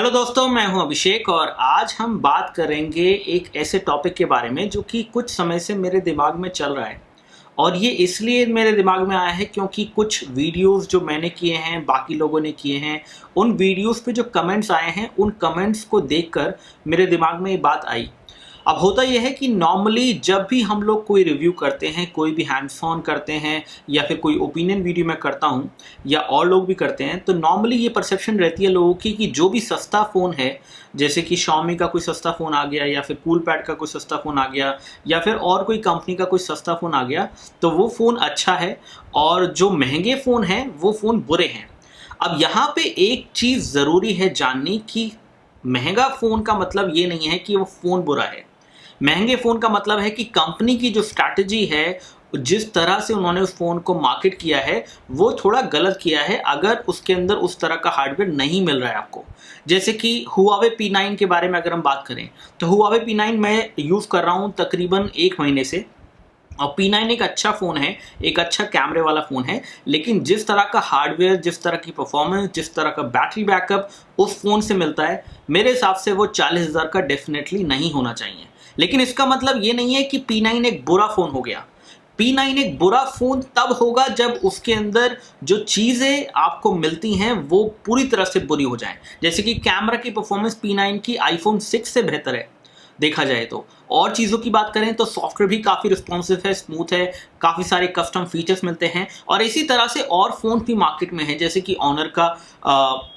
Hello दोस्तों, मैं हूं अभिषेक और आज हम बात करेंगे एक ऐसे टॉपिक के बारे में जो कि कुछ समय से मेरे दिमाग में चल रहा है। और ये इसलिए मेरे दिमाग में आया है क्योंकि कुछ वीडियोस जो मैंने किए हैं, बाकी लोगों ने किए हैं, उन वीडियोस पे जो कमेंट्स आए हैं, उन कमेंट्स को देखकर मेरे दिमाग में ये बात आई। अब होता यह है कि नॉर्मली जब भी हम लोग कोई रिव्यू करते हैं, कोई भी हैंड्स ऑन करते हैं या फिर कोई ओपिनियन वीडियो मैं करता हूं या और लोग भी करते हैं, तो नॉर्मली ये परसेप्शन रहती है लोगों की कि जो भी सस्ता फ़ोन है, जैसे कि Xiaomi का कोई सस्ता फ़ोन आ गया या फिर कूलपैड का कोई सस्ता फ़ोन आ गया या फिर और कोई कंपनी का कोई सस्ता फ़ोन आ गया, तो वो फ़ोन अच्छा है और जो महंगे फ़ोन हैं वो फ़ोन बुरे हैं। अब यहाँ पे एक चीज़ ज़रूरी है जाननी कि महंगा फ़ोन का मतलब ये नहीं है कि वो फ़ोन बुरा है। महंगे फ़ोन का मतलब है कि कंपनी की जो स्ट्रैटेजी है, जिस तरह से उन्होंने उस फ़ोन को मार्केट किया है, वो थोड़ा गलत किया है अगर उसके अंदर उस तरह का हार्डवेयर नहीं मिल रहा है आपको। जैसे कि Huawei P9 के बारे में अगर हम बात करें, तो Huawei P9 मैं यूज़ कर रहा हूँ तकरीबन 1 महीने से और P9 एक अच्छा फ़ोन है, एक अच्छा कैमरे वाला फ़ोन है, लेकिन जिस तरह का हार्डवेयर, जिस तरह की परफॉर्मेंस, जिस तरह का बैटरी बैकअप उस फ़ोन से मिलता है, मेरे हिसाब से वो 40,000 का डेफिनेटली नहीं होना चाहिए। लेकिन इसका मतलब ये नहीं है कि P9 एक बुरा फ़ोन हो गया। P9 एक बुरा फ़ोन तब होगा जब उसके अंदर जो चीज़ें आपको मिलती हैं वो पूरी तरह से बुरी हो जाएं। जैसे कि कैमरा की परफॉर्मेंस P9 की iPhone 6 से बेहतर है देखा जाए तो। और चीज़ों की बात करें तो सॉफ्टवेयर भी काफ़ी रिस्पॉन्सिव है, स्मूथ है, काफ़ी सारे कस्टम फीचर्स मिलते हैं। और इसी तरह से और फ़ोन भी मार्केट में है, जैसे कि ऑनर का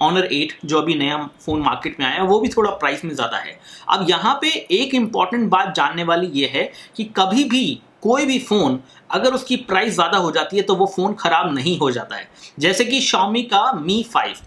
ऑनर 8 जो अभी नया फ़ोन मार्केट में आया है, वो भी थोड़ा प्राइस में ज़्यादा है। अब यहाँ पे एक इम्पॉर्टेंट बात जानने वाली ये है कि कभी भी कोई भी फ़ोन अगर उसकी प्राइस ज़्यादा हो जाती है तो वो फ़ोन ख़राब नहीं हो जाता है। जैसे कि Xiaomi का Mi 5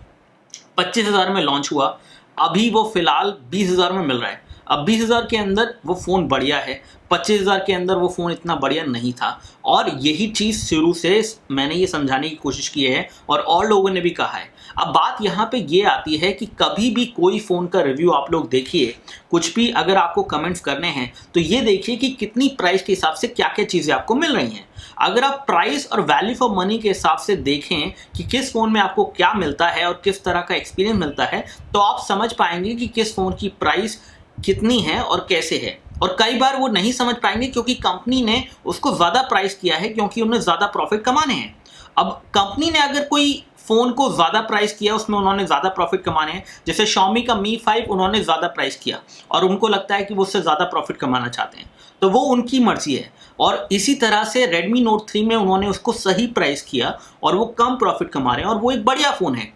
25,000 में लॉन्च हुआ, अभी वो फ़िलहाल 20,000 में मिल रहा है। अब 20,000 के अंदर वो फ़ोन बढ़िया है, 25,000 के अंदर वो फ़ोन इतना बढ़िया नहीं था। और यही चीज़ शुरू से मैंने ये समझाने की कोशिश की है और लोगों ने भी कहा है। अब बात यहाँ पे ये आती है कि कभी भी कोई फ़ोन का रिव्यू आप लोग देखिए, कुछ भी अगर आपको कमेंट्स करने हैं तो ये देखिए कि कितनी प्राइस के हिसाब से क्या क्या चीज़ें आपको मिल रही हैं। अगर आप प्राइस और वैल्यू फॉर मनी के हिसाब से देखें कि किस फ़ोन में आपको क्या मिलता है और किस तरह का एक्सपीरियंस मिलता है, तो आप समझ पाएंगे कि किस फ़ोन की प्राइस कितनी है और कैसे है। और कई बार वो नहीं समझ पाएंगे क्योंकि कंपनी ने उसको ज़्यादा प्राइस किया है, क्योंकि उन्हें ज़्यादा प्रॉफिट कमाने हैं। अब कंपनी ने अगर कोई फ़ोन को ज़्यादा प्राइस किया, उसमें उन्होंने ज़्यादा प्रॉफिट कमाने हैं, जैसे Xiaomi का Mi 5 उन्होंने ज़्यादा प्राइस किया और उनको लगता है कि वो उससे ज़्यादा प्रॉफिट कमाना चाहते हैं, तो वो उनकी मर्जी है। और इसी तरह से Redmi Note 3 में उन्होंने उसको सही प्राइस किया और वो कम प्रॉफिट कमा रहे हैं और वो एक बढ़िया फ़ोन है।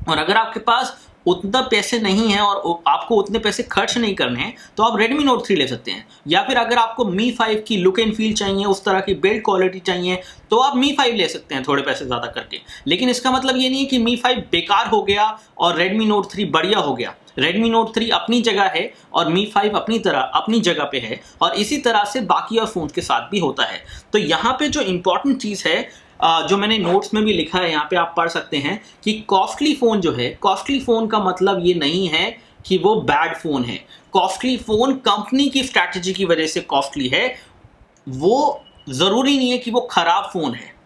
और अगर आपके पास उतना पैसे नहीं है और आपको उतने पैसे खर्च नहीं करने हैं, तो आप Redmi Note 3 ले सकते हैं। या फिर अगर आपको Mi 5 की लुक एंड फील चाहिए, उस तरह की बिल्ड क्वालिटी चाहिए, तो आप Mi 5 ले सकते हैं थोड़े पैसे ज़्यादा करके। लेकिन इसका मतलब ये नहीं है कि Mi 5 बेकार हो गया और Redmi Note 3 बढ़िया हो गया। Redmi Note 3 अपनी जगह है और Mi 5 अपनी जगह पे है, और इसी तरह से बाकी और फ़ोन के साथ भी होता है। तो यहाँ पे जो इम्पोर्टेंट चीज़ है, जो मैंने नोट्स में भी लिखा है, यहाँ पे आप पढ़ सकते हैं कि कॉस्टली फ़ोन जो है, कॉस्टली फ़ोन का मतलब ये नहीं है कि वो बैड फ़ोन है। कॉस्टली फ़ोन कंपनी की स्ट्रैटेजी की वजह से कॉस्टली है, वो ज़रूरी नहीं है कि वो ख़राब फ़ोन है।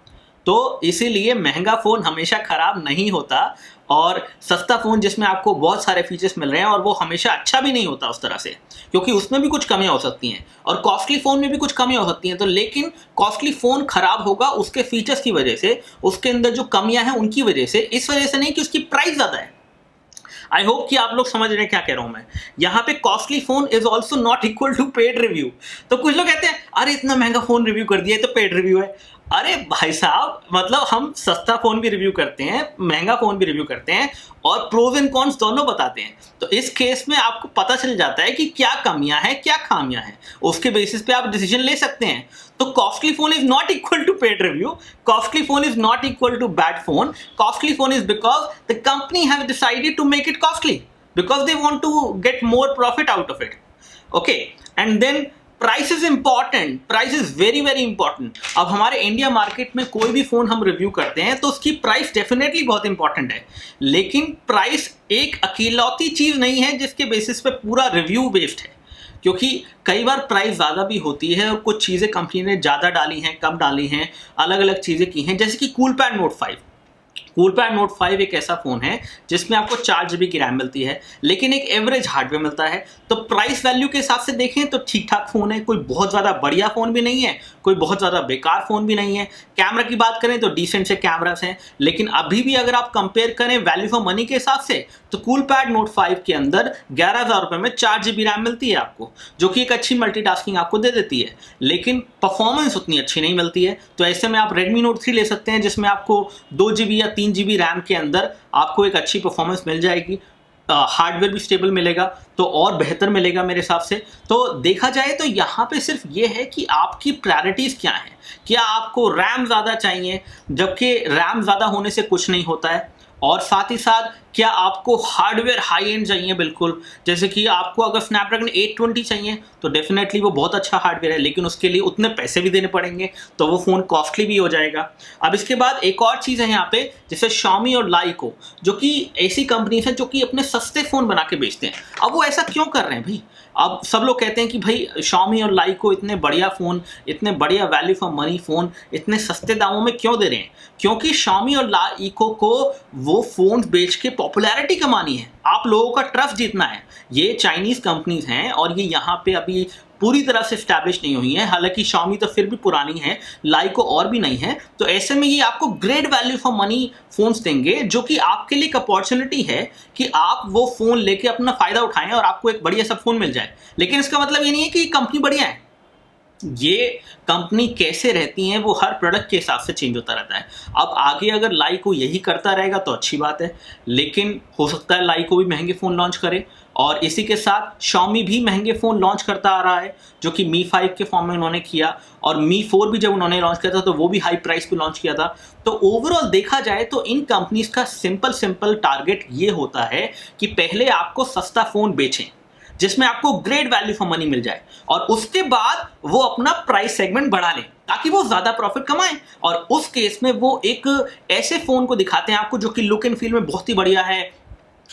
तो इसीलिए महंगा फ़ोन हमेशा ख़राब नहीं होता और सस्ता फ़ोन जिसमें आपको बहुत सारे फीचर्स मिल रहे हैं, और वो हमेशा अच्छा भी नहीं होता उस तरह से, क्योंकि उसमें भी कुछ कमियां हो सकती हैं और कॉस्टली फ़ोन में भी कुछ कमियां हो सकती हैं। तो लेकिन कॉस्टली फ़ोन ख़राब होगा उसके फीचर्स की वजह से, उसके अंदर जो कमियां हैं उनकी वजह से, इस वजह से नहीं कि उसकी प्राइस ज़्यादा है। आई होप कि आप लोग समझ रहे हैं क्या कह रहा हूं मैं। यहाँ पे costly phone is also not equal to paid review. तो कुछ लोग कहते हैं अरे इतना महंगा फोन रिव्यू कर दिया, तो पेड रिव्यू है। अरे भाई साहब, मतलब हम सस्ता फोन भी रिव्यू करते हैं, महंगा फोन भी रिव्यू करते हैं और प्रोज एंड कॉन्स दोनों बताते हैं। तो इस केस में आपको पता चल जाता है कि क्या कमियां हैं, क्या खामियां हैं, उसके बेसिस पे आप डिसीजन ले सकते हैं। तो costly phone is not equal to paid review, costly phone is not equal to bad phone. Costly phone is because the company have decided to make it costly because they want to get more profit out of it. Okay, and then price is important, price is very very important. अब हमारे India market में कोई भी phone हम review करते हैं तो उसकी प्राइस डेफिनेटली बहुत इंपॉर्टेंट है, लेकिन प्राइस एक अकेलौती चीज नहीं है जिसके बेसिस पे पूरा रिव्यू बेस्ड है। क्योंकि कई बार प्राइस ज़्यादा भी होती है और कुछ चीज़ें कंपनी ने ज़्यादा डाली हैं, कम डाली हैं, अलग अलग चीज़ें की हैं। जैसे कि कूलपैड नोट 5, कूलपैड नोट 5 एक ऐसा फ़ोन है जिसमें आपको 4 GB की रैम मिलती है, लेकिन एक एवरेज हार्डवेयर मिलता है। तो प्राइस वैल्यू के हिसाब से देखें तो ठीक ठाक फ़ोन है, कोई बहुत ज़्यादा बढ़िया फ़ोन भी नहीं है, कोई बहुत ज़्यादा बेकार फ़ोन भी नहीं है। कैमरा की बात करें तो डिसेंट से कैमरास हैं, लेकिन अभी भी अगर आप कंपेयर करें वैल्यू फॉर मनी के हिसाब से तो कूलपैड नोट 5 के अंदर 11,000 रुपये में 4 GB रैम मिलती है आपको, जो कि एक अच्छी मल्टीटास्किंग आपको दे देती है, लेकिन परफॉर्मेंस उतनी अच्छी नहीं मिलती है। तो ऐसे में आप Redmi Note 3 ले सकते हैं जिसमें आपको 2 GB या 3 GB रैम के अंदर आपको एक अच्छी परफॉर्मेंस मिल जाएगी, हार्डवेयर भी स्टेबल मिलेगा, तो और बेहतर मिलेगा मेरे हिसाब से। तो देखा जाए तो यहाँ पे सिर्फ ये है कि आपकी प्रायोरिटीज़ क्या हैं। क्या आपको रैम ज़्यादा चाहिए, जबकि रैम ज़्यादा होने से कुछ नहीं होता है, और साथ ही साथ क्या आपको हार्डवेयर हाई एंड चाहिए, बिल्कुल जैसे कि आपको अगर स्नैपड्रैगन 820 चाहिए तो डेफिनेटली वो बहुत अच्छा हार्डवेयर है, लेकिन उसके लिए उतने पैसे भी देने पड़ेंगे, तो वो फ़ोन कॉस्टली भी हो जाएगा। अब इसके बाद एक और चीज़ है यहाँ पे, जैसे Xiaomi और लाइको, जो कि ऐसी कंपनीज हैं जो कि अपने सस्ते फ़ोन बना के बेचते हैं। अब वो ऐसा क्यों कर रहे हैं भाई? अब सब लोग कहते हैं कि भाई Xiaomi और लाइको इतने बढ़िया फ़ोन, इतने बढ़िया वैल्यू फॉर मनी फ़ोन इतने सस्ते दामों में क्यों दे रहे हैं? क्योंकि Xiaomi और लाइको को वो फ़ोन बेच के पॉपुलैरिटी कमानी है, आप लोगों का ट्रस्ट जीतना है। ये चाइनीज़ कंपनीज हैं और ये यहाँ पे अभी पूरी तरह से स्टैब्लिश नहीं हुई हैं, हालांकि Xiaomi तो फिर भी पुरानी है, लाइको और भी नहीं है। तो ऐसे में ये आपको great value for money phones देंगे, जो कि आपके लिए एक अपॉर्चुनिटी है कि आप वो फ़ोन लेके अपना फ़ायदा उठाएं और आपको एक बढ़िया सा फ़ोन मिल जाए। लेकिन इसका मतलब ये नहीं है कि कंपनी बढ़िया है, ये कंपनी कैसे रहती हैं वो हर प्रोडक्ट के हिसाब से चेंज होता रहता है। अब आगे अगर लाइको यही करता रहेगा तो अच्छी बात है, लेकिन हो सकता है लाइको भी महंगे फ़ोन लॉन्च करे, और इसी के साथ Xiaomi भी महंगे फ़ोन लॉन्च करता आ रहा है, जो कि Mi 5 के फॉर्म में उन्होंने किया, और Mi 4 भी जब उन्होंने लॉन्च किया था तो वो भी हाई प्राइस पे लॉन्च किया था। तो ओवरऑल देखा जाए तो इन कंपनीज का सिंपल टारगेट ये होता है कि पहले आपको सस्ता फ़ोन बेचें जिसमें आपको ग्रेट वैल्यू फॉर मनी मिल जाए, और उसके बाद वो अपना प्राइस सेगमेंट बढ़ा लें ताकि वो ज़्यादा प्रॉफिट कमाएं। और उस केस में वो एक ऐसे फ़ोन को दिखाते हैं आपको जो कि लुक एंड फील में बहुत ही बढ़िया है,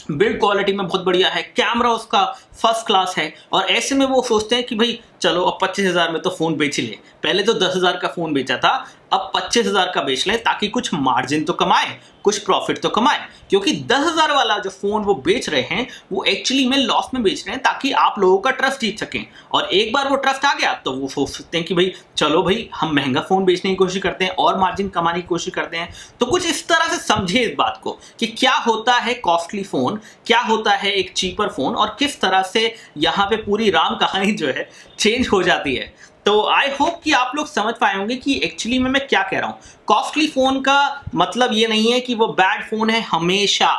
बिल्ड क्वालिटी में बहुत बढ़िया है, कैमरा उसका फर्स्ट क्लास है, और ऐसे में वो सोचते हैं कि भाई चलो अब 25,000 में तो फ़ोन बेच ही ले। पहले तो 10,000 का फ़ोन बेचा था, अब 25,000 का बेच लें ताकि कुछ मार्जिन तो कमाए, कुछ प्रॉफिट तो कमाए, क्योंकि 10,000 वाला जो फ़ोन वो बेच रहे हैं वो एक्चुअली में लॉस में बेच रहे हैं ताकि आप लोगों का ट्रस्ट जीत सकें। और एक बार वो ट्रस्ट आ गया तो वो सोच सकते हैं कि भाई चलो भाई हम महंगा फ़ोन बेचने की कोशिश करते हैं और मार्जिन कमाने की कोशिश करते हैं। तो कुछ इस तरह से समझे इस बात को कि क्या होता है कॉस्टली फ़ोन, क्या होता है एक चीपर फ़ोन, और किस तरह से यहाँ पे पूरी राम कहानी जो है चेंज हो जाती है। तो आई होप कि आप लोग समझ पाए होंगे कि एक्चुअली में मैं क्या कह रहा हूँ। कॉस्टली फ़ोन का मतलब ये नहीं है कि वो बैड फ़ोन है हमेशा,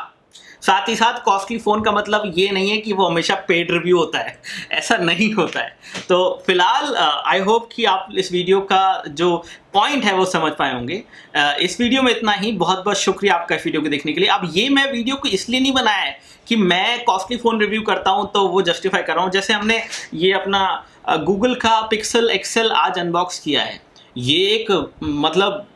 साथ ही साथ कॉस्टली फ़ोन का मतलब ये नहीं है कि वो हमेशा पेड रिव्यू होता है, ऐसा नहीं होता है। तो फिलहाल आई होप कि आप इस वीडियो का जो पॉइंट है वो समझ पाए होंगे। इस वीडियो में इतना ही, बहुत बहुत शुक्रिया आपका इस वीडियो को देखने के लिए। अब ये मैं वीडियो को इसलिए नहीं बनाया है कि मैं कॉस्टली फ़ोन रिव्यू करता हूँ तो वो जस्टिफाई कर रहा हूँ। जैसे हमने ये अपना गूगल का पिक्सल XL आज अनबॉक्स किया है, ये एक मतलब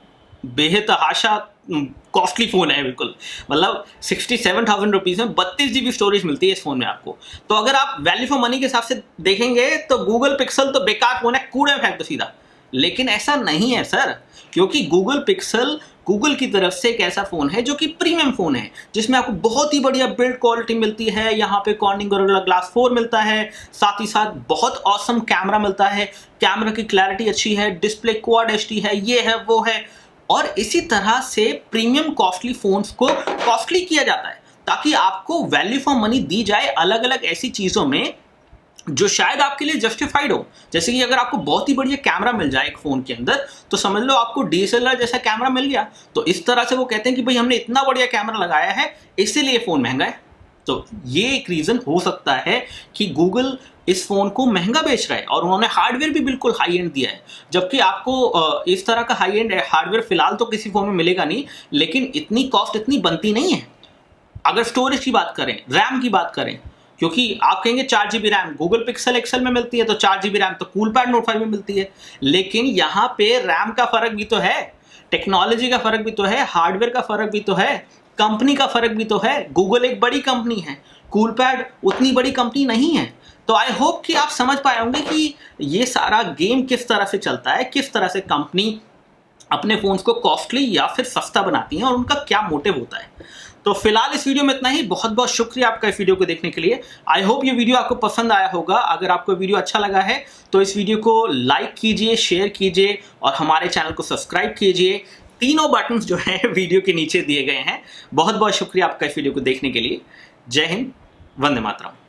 बेहद हाशा कॉस्टली फ़ोन है, बिल्कुल मतलब 67,000 रुपीज़ में 32 GB स्टोरेज मिलती है इस फ़ोन में आपको। तो अगर आप वैल्यू फॉर मनी के हिसाब से देखेंगे तो गूगल पिक्सल तो बेकार फ़ोन है, कूड़े में फेंक दो सीधा। लेकिन ऐसा नहीं है सर, क्योंकि गूगल पिक्सल गूगल की तरफ से एक ऐसा फ़ोन है जो कि प्रीमियम फ़ोन है, जिसमें आपको बहुत ही बढ़िया बिल्ड क्वालिटी मिलती है, यहाँ पे कॉर्निंग गोरिल्ला ग्लास 4 मिलता है, साथ ही साथ बहुत ऑसम कैमरा मिलता है, कैमरा की क्लैरिटी अच्छी है, डिस्प्ले क्वाड HD है, ये है वो है। और इसी तरह से प्रीमियम कॉस्टली फ़ोन्स को कॉस्टली किया जाता है ताकि आपको वैल्यू फॉर मनी दी जाए अलग अलग ऐसी चीज़ों में जो शायद आपके लिए जस्टिफाइड हो। जैसे कि अगर आपको बहुत ही बढ़िया कैमरा मिल जाए एक फ़ोन के अंदर तो समझ लो आपको DSLR जैसा कैमरा मिल गया, तो इस तरह से वो कहते हैं कि भाई हमने इतना बढ़िया कैमरा लगाया है इसीलिए फ़ोन महंगा है। तो ये एक रीज़न हो सकता है कि गूगल इस फ़ोन को महंगा बेच रहा है, और उन्होंने हार्डवेयर भी बिल्कुल हाई एंड दिया है, जबकि आपको इस तरह का हाई एंड हार्डवेयर फिलहाल तो किसी फ़ोन में मिलेगा नहीं, लेकिन इतनी कॉस्ट इतनी बनती नहीं है। अगर स्टोरेज की बात करें, रैम की बात करें, क्योंकि आप कहेंगे 4 GB RAM Google pixel XL में मिलती है तो 4 GB रैम तो कूलपैड नोट 5 में मिलती है, लेकिन यहाँ पे रैम का फ़र्क भी तो है, टेक्नोलॉजी का फ़र्क भी तो है, हार्डवेयर का फ़र्क भी तो है, कंपनी का फ़र्क भी तो है। गूगल एक बड़ी कंपनी है, कूलपैड उतनी बड़ी कंपनी नहीं है। तो आई होप कि आप समझ पाए होंगे कि ये सारा गेम किस तरह से चलता है, किस तरह से कंपनी अपने फ़ोन्स को कॉस्टली या फिर सस्ता बनाती हैं और उनका क्या मोटिव होता है। तो फिलहाल इस वीडियो में इतना ही। बहुत बहुत शुक्रिया आपका इस वीडियो को देखने के लिए। आई होप ये वीडियो आपको पसंद आया होगा। अगर आपको वीडियो अच्छा लगा है तो इस वीडियो को लाइक कीजिए, शेयर कीजिए और हमारे चैनल को सब्सक्राइब कीजिए। तीनों बटन्स जो हैं वीडियो के नीचे दिए गए हैं। बहुत बहुत शुक्रिया आपका इस वीडियो को देखने के लिए। जय हिंद, वंदे मातरम।